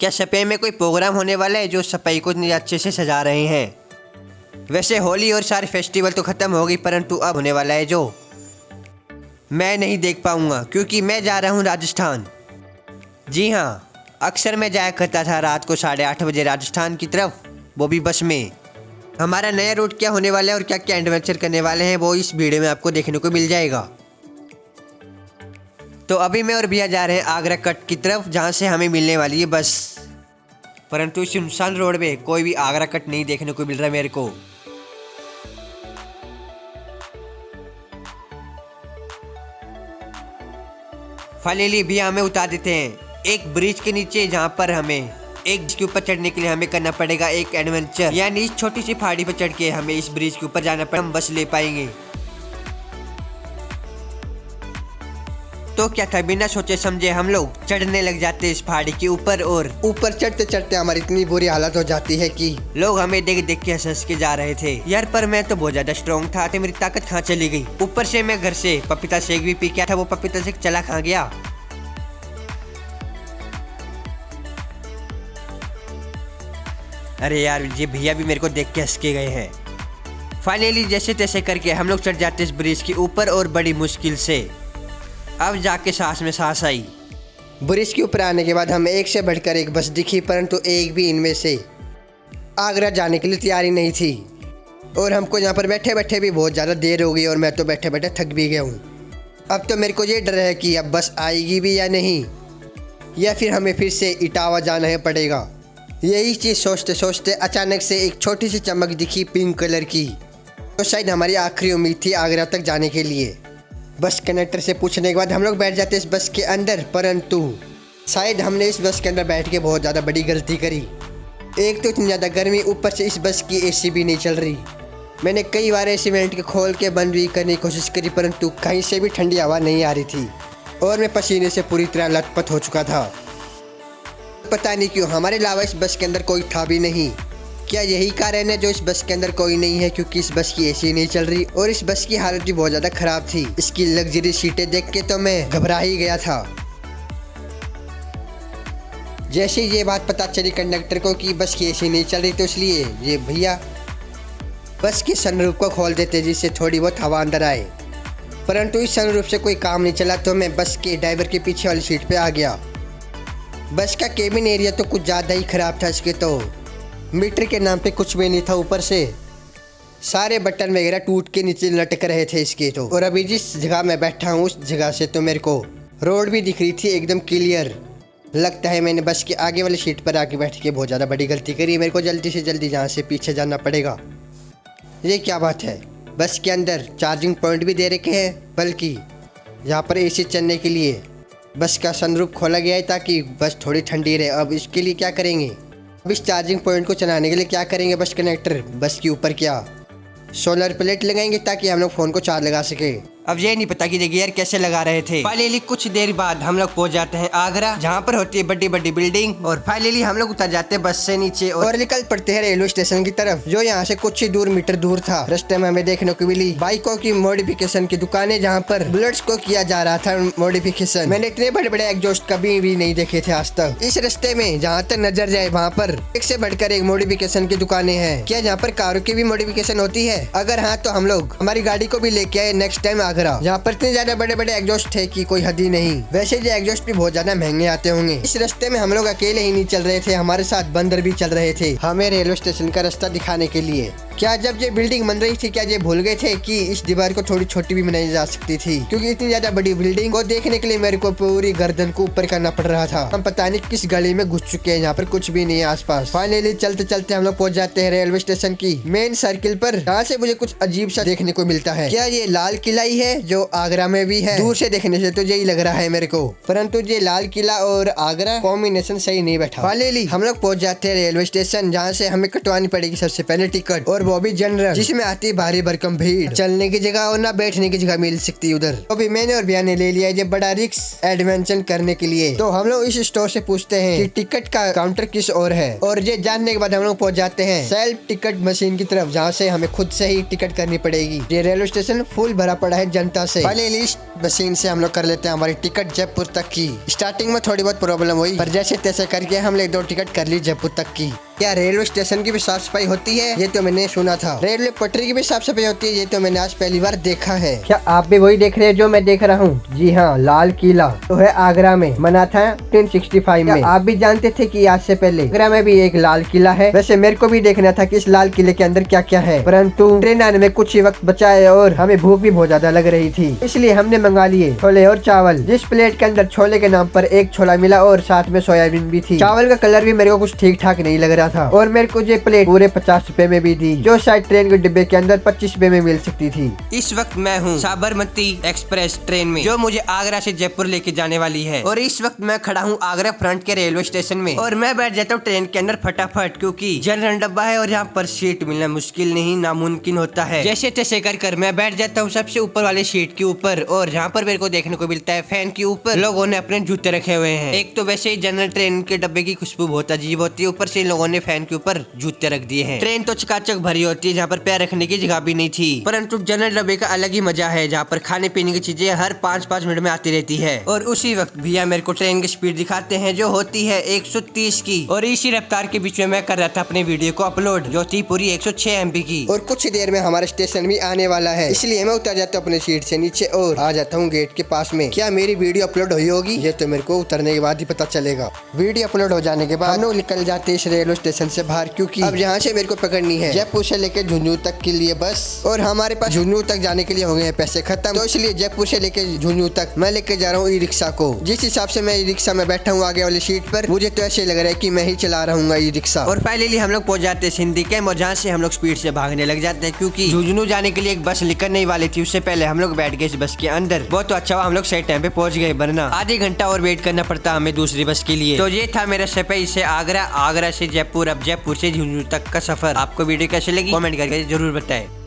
क्या सपे में कोई प्रोग्राम होने वाला है जो सपाई को इतनी अच्छे से सजा रहे हैं? वैसे होली और सारे फेस्टिवल तो ख़त्म हो गई, परंतु अब होने वाला है जो मैं नहीं देख पाऊँगा क्योंकि मैं जा रहा हूँ राजस्थान। जी हाँ, अक्सर मैं जाया करता था रात को 8:30 बजे राजस्थान की तरफ, वो भी बस में। हमारा नया रूट क्या होने वाला है और क्या क्या एडवेंचर करने वाले हैं वो इस वीडियो में आपको देखने को मिल जाएगा। तो अभी मैं और भैया जा रहे हैं आगरा कट की तरफ, जहाँ से हमें मिलने वाली है बस। परंतु इस सुनसान रोड पे कोई भी आगरा कट नहीं देखने को मिल रहा मेरे को। फाइनली भैया हमें उतार देते हैं एक ब्रिज के नीचे, जहाँ पर हमें एक के ऊपर चढ़ने के लिए हमें करना पड़ेगा एक एडवेंचर, यानी इस छोटी सी पहाड़ी पर चढ़ के हमें इस ब्रिज के ऊपर जाना पड़ेगा, हम बस ले पाएंगे। तो क्या था, बिना सोचे समझे हम लोग चढ़ने लग जाते इस पहाड़ी के ऊपर, और ऊपर चढ़ते चढ़ते हमारी इतनी बुरी हालत हो जाती है कि लोग हमें देख देख के हंस के जा रहे थे। यार पर मैं तो बहुत ज्यादा स्ट्रॉन्ग था, तो मेरी ताकत कहाँ चली गई। ऊपर से मैं घर से पपीता शेक भी पी के था, वो पपीता शेक चला कहाँ गया। अरे यार, ये भैया भी मेरे को देख के हंस के गए हैं। फाइनली जैसे तैसे करके हम लोग चढ़ जाते इस ब्रिज के ऊपर, और बड़ी मुश्किल से अब जाके सांस में सांस आई। ब्रिज के ऊपर आने के बाद हमें एक से बढ़कर एक बस दिखी, परंतु एक भी इनमें से आगरा जाने के लिए तैयारी नहीं थी। और हमको यहाँ पर बैठे बैठे भी बहुत ज़्यादा देर हो गई, और मैं तो बैठे बैठे थक भी गया हूँ। अब तो मेरे को ये डर है कि अब बस आएगी भी या नहीं, या फिर हमें फिर से इटावा जाना है पड़ेगा। यही चीज़ सोचते सोचते अचानक से एक छोटी सी चमक दिखी पिंक कलर की, तो शायद हमारी आखिरी उम्मीद थी आगरा तक जाने के लिए। बस कंडक्टर से पूछने के बाद हम लोग बैठ जाते इस बस के अंदर, परंतु शायद हमने इस बस के अंदर बैठ के बहुत ज़्यादा बड़ी गलती करी। एक तो इतनी ज़्यादा गर्मी, ऊपर से इस बस की एसी भी नहीं चल रही। मैंने कई बार एसी वेंट के खोल के बंद भी करने की कोशिश करी, परंतु कहीं से भी ठंडी हवा नहीं आ रही थी, और मैं पसीने से पूरी तरह लथपथ हो चुका था। पता नहीं क्यों हमारे अलावा इस बस के अंदर कोई था भी नहीं। क्या यही कारण है जो इस बस के अंदर कोई नहीं है, क्योंकि इस बस की एसी नहीं चल रही, और इस बस की हालत भी बहुत ज़्यादा ख़राब थी। इसकी लग्जरी सीटें देख के तो मैं घबरा ही गया था। जैसे ही ये बात पता चली कंडक्टर को कि बस की एसी नहीं चल रही, तो इसलिए ये भैया बस की सनरूफ को खोल देते जिससे थोड़ी बहुत हवा अंदर आए, परंतु इस सनरूफ से कोई काम नहीं चला, तो मैं बस के ड्राइवर के पीछे वाली सीट पर आ गया। बस का केबिन एरिया तो कुछ ज़्यादा ही ख़राब था, इसके तो मीटर के नाम पे कुछ भी नहीं था, ऊपर से सारे बटन वगैरह टूट के नीचे लटक रहे थे इसके तो। और अभी जिस जगह मैं बैठा हूँ उस जगह से तो मेरे को रोड भी दिख रही थी एकदम क्लियर। लगता है मैंने बस के आगे वाली सीट पर आके बैठ के बहुत ज़्यादा बड़ी गलती करी। मेरे को जल्दी से जल्दी यहाँ से पीछे जाना पड़ेगा। ये क्या बात है, बस के अंदर चार्जिंग पॉइंट भी दे रखे हैं, बल्कि यहाँ पर एसी चलने के लिए बस का सनरूफ खोला गया है ताकि बस थोड़ी ठंडी रहे। अब इसके लिए क्या करेंगे, अब इस चार्जिंग पॉइंट को चलाने के लिए क्या करेंगे, बस कनेक्टर बस के ऊपर क्या सोलर प्लेट लगाएंगे ताकि हम लोग फ़ोन को चार्ज लगा सके। अब ये नहीं पता कि देखिए यार कैसे लगा रहे थे। फाइनली कुछ देर बाद हम लोग पहुंच जाते हैं आगरा, जहाँ पर होती है बड़ी बड़ी बिल्डिंग, और फाइनली हम लोग उतर जाते हैं बस से नीचे और निकल पड़ते हैं रेलवे स्टेशन की तरफ, जो यहाँ से कुछ ही दूर मीटर दूर था। रास्ते में हमें देखने को मिली बाइकों की मॉडिफिकेशन की दुकानें, जहाँ पर बुलेट्स को किया जा रहा था मॉडिफिकेशन। मैंने इतने बड़े बड़े एग्जॉस्ट कभी भी नहीं देखे थे आज तक। इस रास्ते में जहाँ तक नजर जाए वहाँ पर एक से बढ़कर एक मॉडिफिकेशन की दुकानें हैं। क्या यहाँ पर कारों की भी मॉडिफिकेशन होती है? अगर हाँ तो हम लोग हमारी गाड़ी को भी लेके आए नेक्स्ट टाइम आगरा, जहाँ पर इतने ज्यादा बड़े बड़े एग्जॉस्ट थे कि कोई हद ही नहीं। वैसे ये एग्जॉस्ट भी बहुत ज्यादा महंगे आते होंगे। इस रास्ते में हम लोग अकेले ही नहीं चल रहे थे, हमारे साथ बंदर भी चल रहे थे हमें रेलवे स्टेशन का रास्ता दिखाने के लिए। क्या जब ये बिल्डिंग बन रही थी क्या ये भूल गए थे कि इस दीवार को थोड़ी छोटी भी बनाई जा सकती थी? क्योंकि इतनी ज्यादा बड़ी बिल्डिंग को देखने के लिए मेरे को पूरी गर्दन को ऊपर करना पड़ रहा था। हम पता नहीं किस गली में घुस चुके हैं, यहाँ पर कुछ भी नहीं है आसपास। फाइनली चलते चलते हम लोग पहुंच जाते हैं रेलवे स्टेशन की मेन सर्किल पर, जहाँ से मुझे कुछ अजीब सा देखने को मिलता है। क्या ये लाल किला ही है जो आगरा में भी है? दूर से देखने से तो यही लग रहा है मेरे को, परंतु ये लाल किला और आगरा कॉम्बिनेशन सही नहीं बैठा। फाइनली हम लोग पहुंच जाते हैं रेलवे स्टेशन, जहाँ से हमें कटवानी पड़ेगी सबसे पहले टिकट, और और वो भी जनरल, जिसमें आती भारी भरकम भीड़, चलने की जगह और ना बैठने की जगह मिल सकती है उधर। तो भी मैंने और भैया ने ले लिया ये बड़ा रिस्क एडवेंचर करने के लिए। तो हम लोग इस स्टोर से पूछते हैं कि टिकट का काउंटर किस ओर है, और ये जानने के बाद हम लोग पहुंच जाते हैं सेल्फ टिकट मशीन की तरफ, जहाँ से हमें खुद से ही टिकट करनी पड़ेगी। ये रेलवे स्टेशन फुल भरा पड़ा है जनता से। पहले लिस्ट मशीन से हम लोग कर लेते हैं हमारी टिकट जयपुर तक की। स्टार्टिंग में थोड़ी बहुत प्रॉब्लम हुई, पर जैसे तैसे करके हमने 2 टिकट कर ली जयपुर तक की। क्या रेलवे स्टेशन की भी साफ सफाई होती है? ये तो मैंने सुना था। रेलवे पटरी की भी साफ सफाई होती है, ये तो मैंने आज पहली बार देखा है। क्या आप भी वही देख रहे हैं जो मैं देख रहा हूँ? जी हाँ, लाल किला तो है आगरा में, बना था 1965 में। आप भी जानते थे कि आज से पहले आगरा में भी एक लाल किला है? वैसे मेरे को भी देखना था कि इस लाल किले के अंदर क्या क्या है, परंतु ट्रेन आने में कुछ ही वक्त बचा है और हमें भूख भी बहुत ज्यादा लग रही थी, इसलिए हमने मंगा लिए छोले और चावल। जिस प्लेट के अंदर छोले के नाम पर एक छोला मिला और साथ में सोयाबीन भी थी। चावल का कलर भी मेरे को कुछ ठीक ठाक नहीं लग रहा था, और मेरे को ये प्लेट पूरे 50 रुपए में भी दी, जो शायद ट्रेन के डिब्बे के अंदर 25 रुपए में मिल सकती थी। इस वक्त मैं हूँ साबरमती एक्सप्रेस ट्रेन में, जो मुझे आगरा से जयपुर लेके जाने वाली है। और इस वक्त मैं खड़ा हूँ आगरा फ्रंट के रेलवे स्टेशन में, और मैं बैठ जाता हूँ ट्रेन के अंदर फटाफट, क्योंकि जनरल डब्बा है और यहाँ पर सीट मिलना मुश्किल नहीं नामुमकिन होता है। जैसे तैसे कर मैं बैठ जाता हूँ सबसे ऊपर वाले सीट के ऊपर, और यहाँ पर मेरे को देखने को मिलता है फैन के ऊपर लोगों ने अपने जूते रखे हुए हैं। एक तो वैसे ही जनरल ट्रेन के डब्बे की खुशबू बहुत अजीब होती है, ऊपर से लोगों ने फैन के ऊपर जूते रख दिए हैं। ट्रेन तो चकाचक भरी होती है, जहाँ पर पैर रखने की जगह भी नहीं थी, परंतु जनरल डब्बे का अलग ही मजा है, जहाँ पर खाने पीने की चीजें हर 5-5 मिनट में आती रहती है। और उसी वक्त भैया मेरे को ट्रेन की स्पीड दिखाते हैं, जो होती है 130 की, और इसी रफ्तार के बीच में मैं कर रहा था अपने वीडियो को अपलोड, जो थी पूरी 106 MB की। और कुछ देर में हमारा स्टेशन भी आने वाला है, इसलिए मैं उतर जाता हूँ अपने सीट से नीचे और आ जाता हूँ गेट के पास में। क्या मेरी वीडियो अपलोड हुई होगी? ये तो मेरे को उतरने के बाद ही पता चलेगा। वीडियो अपलोड हो जाने के बाद हम लोग निकल जाते हैं इस रेलवे स्टेशन से बाहर, क्योंकि अब यहाँ से मेरे को पकड़नी है जयपुर से लेके झुंझुनू तक के लिए बस, और हमारे पास झुंझुनू तक जाने के लिए हो गए हैं पैसे खत्म, तो इसलिए जयपुर से लेके झुंझुनू तक मैं लेके जा रहा हूँ ई रिक्शा को। जिस हिसाब से मैं ई रिक्शा में बैठा हूँ आगे वाली सीट पर, मुझे तो ऐसे लग रहा है कि मैं ही चला रहा ई रिक्शा। और फाइनली हम लोग पहुंच जाते हैं सिंधी कैंप, और जहाँ से हम लोग स्पीड से भागने लग जाते हैं, क्योंकि झुंझुनू जाने के लिए एक बस निकलने वाली थी, उससे पहले हम लोग बैठ गए इस बस के अंदर। बहुत तो अच्छा हुआ हम लोग सही टाइम पे पहुंच गए, वरना आधे घंटा और वेट करना पड़ता हमें दूसरी बस के लिए। तो ये था मेरा सफर से आगरा, आगरा से जयपुर, अब जयपुर से झुंझुनू तक का सफर। आपको वीडियो कैसे लगी कमेंट करके जरूर बताएं।